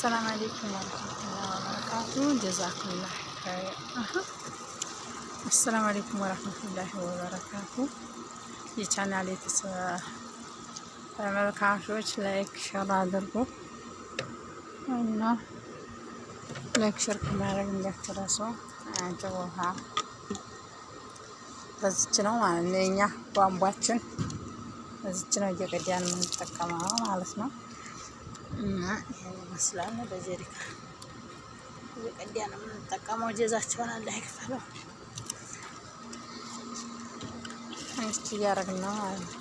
السلام عليكم ورحمة الله وبركاته. جزاكم الله خير. السلام عليكم ورحمة الله وبركاته። የቻናሌ ተመልካቾች ላይክ ሸር አድርጉ እና ላይክ ሸር ከማድረግ እንዳትረሱ። ውሃ በዚች ነው ማለት ነው። የኛ ቧንቧችን በዚች ነው እየቀዳን የምንጠቀመው ማለት ነው። እና ይሄን ይመስላል። በጀሪካ እየቀዳን የምንጠቀመው። ጀዛቸውን አላህ ይክፈለው። እስቲ እያደረግን ነው ማለት ነው።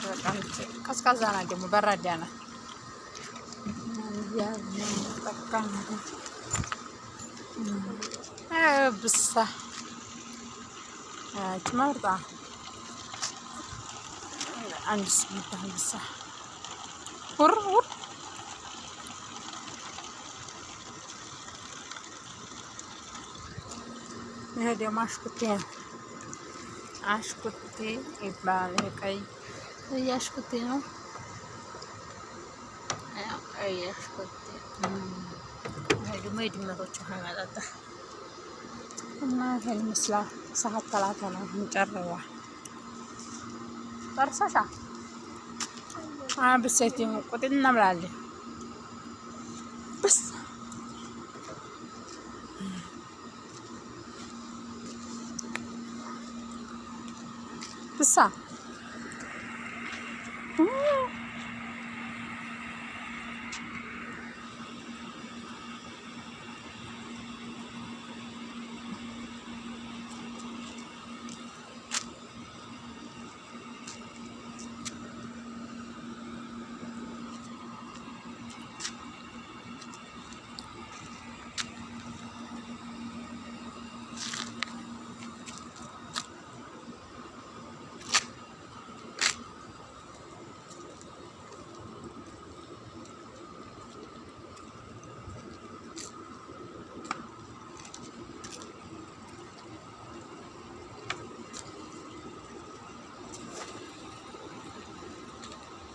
በጣም ቀዝቃዛ ናት፣ ደግሞ በራዳ ናት። ብሳ መርጣ አንድ ስሚባል ብሳ ውር ይሄ ደግሞ አሽኩቴ ነው። አሽኩቴ ይባላል። ይሄ ቀይ አሽኩቴ ነው። ቀይ አሽኩቴ ይሄ ደግሞ የድመቶች ውሃ ማጠጣ እና ይሄን ይመስላል። ሰዓት ተላተ ነው እንጨርዋ ጠርሰሻ ብሴት ቁጥል እናብላለን። ብስ ብሳ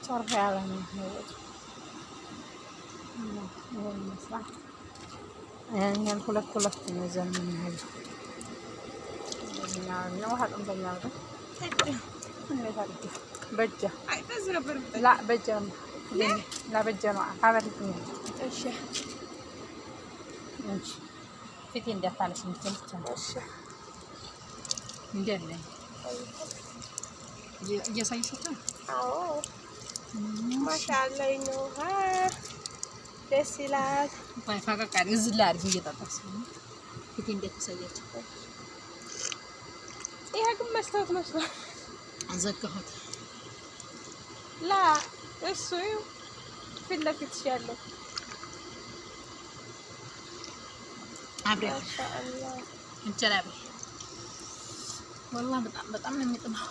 ጨርሻ ያለ ነው። ይሄን ሁለት ነው ይዘን የምንሄደው። ውሃ ጥምተኛ ነው። እንዴት አድርጌ በእጃ ላ በእጃ ነው ላ በእጃ ነው አካባቢ እሺ እሺ ፊቴ እንዳታለሽ እንትን ብቻ እሺ እንደለ እያሳየሻቸው። አዎ ማሻአላህ ነው። ደስ ይላል። ባይ ፈቀቃሪ እዚህ ላይ አድርጊ እየጠጣች ነው። ፊቴ እንደተሰያችሁ ይሄ ግን መስታወት መስሏል። አዘጋሁት። ላ እሱ ፊት ለፊት ያለው አብሪያ ማሻአላህ እንጀራ አብሪ والله በጣም ነው የሚጥመው።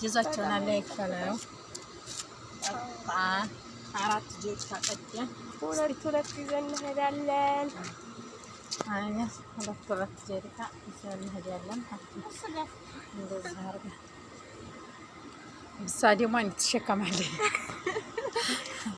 ጀዛቸውን አላህ ይክፈለው። አራት ጀሪካ ቀደን ሁለት ይዘን እንሄዳለን። አይነት ሁለት ጀሪካ ይዘን እንሄዳለን። እንደዚህ አድርገን ብሳ ደግሞ አንድ ትሸከማለች።